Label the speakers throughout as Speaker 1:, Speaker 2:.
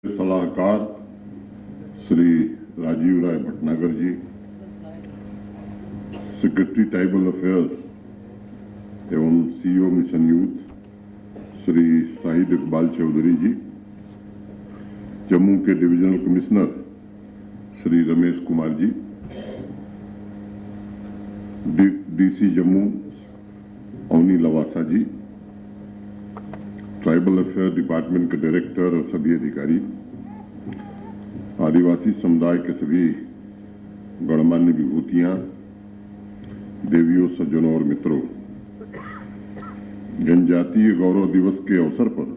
Speaker 1: सलाहकार Shri Rajiv Rai Bhatnagar ji, secretary tribal affairs एवं CEO mission youth Shri Shahid Iqbal Chaudhary ji, Jammu के divisional commissioner Shri Ramesh Kumar ji, DC Jammu Avni Lavasa ji, tribal affair department के डायरेक्टर और सभी अधिकारी, आदिवासी समुदाय के सभी गणमान्य विभूतियां, देवियों, सज्जनों और मित्रों, जनजातीय गौरव दिवस के अवसर पर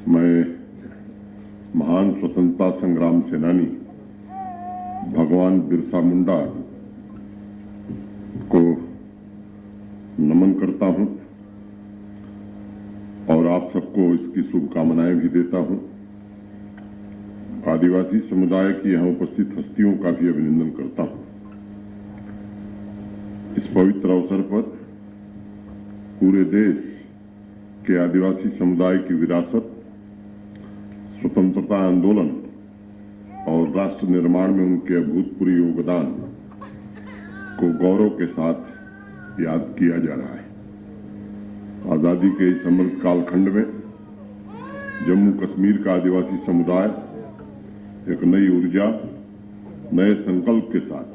Speaker 1: मैं महान स्वतंत्रता संग्राम सेनानी भगवान बिरसा मुंडा को नमन करता हूं और आप सबको इसकी शुभकामनाएं भी देता हूं। आदिवासी समुदाय की यहां उपस्थित हस्तियों का भी अभिनंदन करता हूं। इस पवित्र अवसर पर पूरे देश के आदिवासी समुदाय की विरासत, स्वतंत्रता आंदोलन और राष्ट्र निर्माण में उनके अभूतपूर्व योगदान को गौरव के साथ याद किया जा रहा है। आजादी के इस अमृत कालखंड में जम्मू कश्मीर का आदिवासी समुदाय एक नई ऊर्जा, नए संकल्प के साथ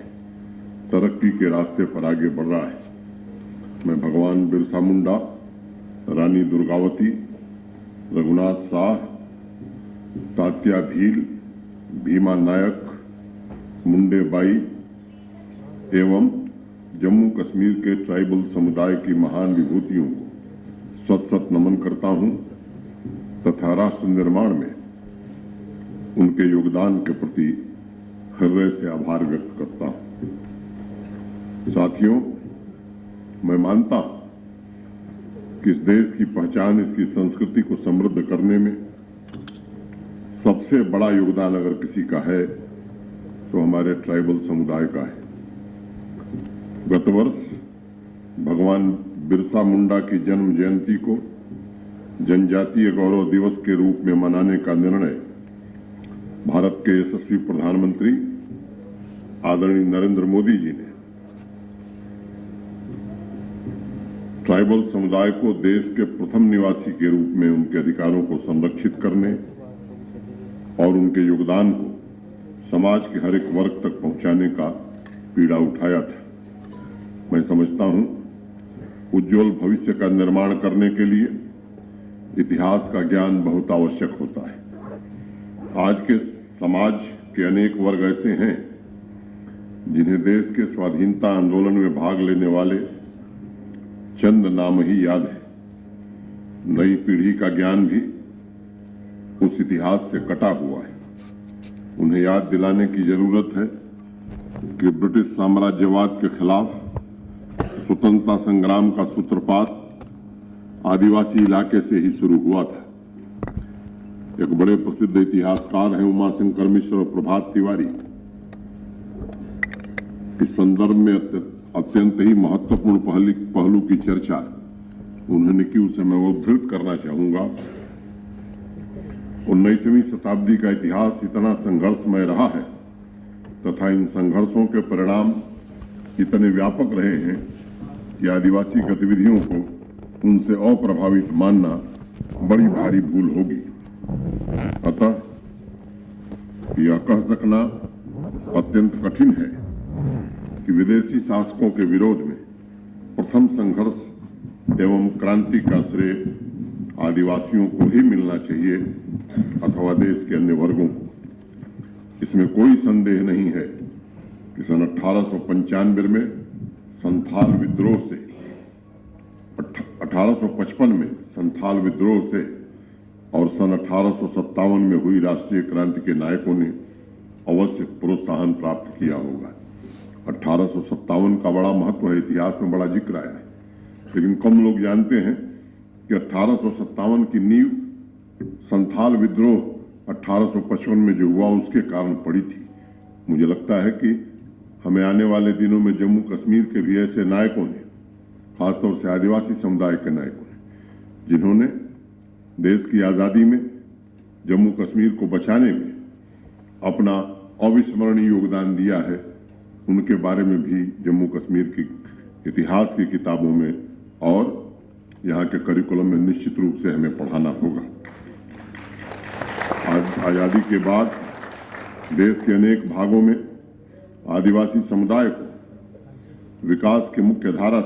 Speaker 1: तरक्की के रास्ते पर आगे बढ़ रहा है। मैं भगवान बिरसा मुंडा, रानी दुर्गावती, रघुनाथ साह, तात्या भील, भीमा नायक, मुंडे बाई एवं जम्मू कश्मीर के ट्राइबल समुदाय की महान विभूतियों को सत सत नमन करता हूं तथा राष्ट्र निर्माण में उनके योगदान के प्रति हृदय से आभार व्यक्त करता हूं। साथियों, मैं मानता हूं कि इस देश की पहचान, इसकी संस्कृति को समृद्ध करने में सबसे बड़ा योगदान अगर किसी का है तो हमारे ट्राइबल समुदाय का है। गत वर्ष भगवान बिरसा मुंडा की जन्म जयंती को जनजातीय गौरव दिवस के रूप में मनाने का निर्णय भारत के यशस्वी प्रधानमंत्री आदरणीय नरेंद्र मोदी जी ने ट्राइबल समुदाय को देश के प्रथम निवासी के रूप में उनके अधिकारों को संरक्षित करने और उनके योगदान को समाज के हर एक वर्ग तक पहुंचाने का पीड़ा उठाया था। मैं समझता हूं उज्जवल भविष्य का निर्माण करने के लिए इतिहास का ज्ञान बहुत आवश्यक होता है। आज के समाज के अनेक वर्ग ऐसे हैं जिन्हें देश के स्वाधीनता आंदोलन में भाग लेने वाले चंद नाम ही याद है। नई पीढ़ी का ज्ञान भी उस इतिहास से कटा हुआ है। उन्हें याद दिलाने की जरूरत है कि ब्रिटिश साम्राज्यवाद के खिलाफ स्वतंत्रता संग्राम का सूत्रपात आदिवासी इलाके से ही शुरू हुआ था। एक बड़े प्रसिद्ध इतिहासकार हैं उमाशंकर मिश्र और प्रभात तिवारी। इस संदर्भ में अत्यंत ही महत्वपूर्ण पहलू की चर्चा उन्होंने की, उसे मैं उद्धृत करना चाहूंगा। 19वीं शताब्दी का इतिहास इतना संघर्षमय रहा है तथा इन संघर्षों के परिणाम इतने व्यापक रहे हैं कि आदिवासी गतिविधियों को उनसे अप्रभावित मानना बड़ी भारी भूल होगी। अतः यह कह सकना अत्यंत कठिन है कि विदेशी शासकों के विरोध में प्रथम संघर्ष एवं क्रांति का श्रेय आदिवासियों को ही मिलना चाहिए अथवा देश के अन्य वर्गों को। इसमें कोई संदेह नहीं है कि सन 1895 में संथाल विद्रोह से 1855 में संथाल विद्रोह से और सन 1857 में हुई राष्ट्रीय क्रांति के नायकों ने अवश्य प्रोत्साहन प्राप्त किया होगा। 1857 का बड़ा महत्व है, इतिहास में बड़ा जिक्र आया है, लेकिन कम लोग जानते हैं कि 1857 की नींव संथाल विद्रोह 1855 में जो हुआ उसके कारण पड़ी थी। मुझे लगता है कि हमें आने वाले दिनों में जम्मू कश्मीर के भी ऐसे नायकों ने, खासतौर से आदिवासी समुदाय के नायकों ने, जिन्होंने देश की आजादी में जम्मू कश्मीर को बचाने में अपना अविस्मरणीय योगदान दिया है, उनके बारे में भी जम्मू कश्मीर की इतिहास की किताबों में और यहाँ के करिकुलम में निश्चित रूप से हमें पढ़ाना होगा। आज आजादी के बाद देश के अनेक भागों में आदिवासी समुदाय को विकास की मुख्य धारा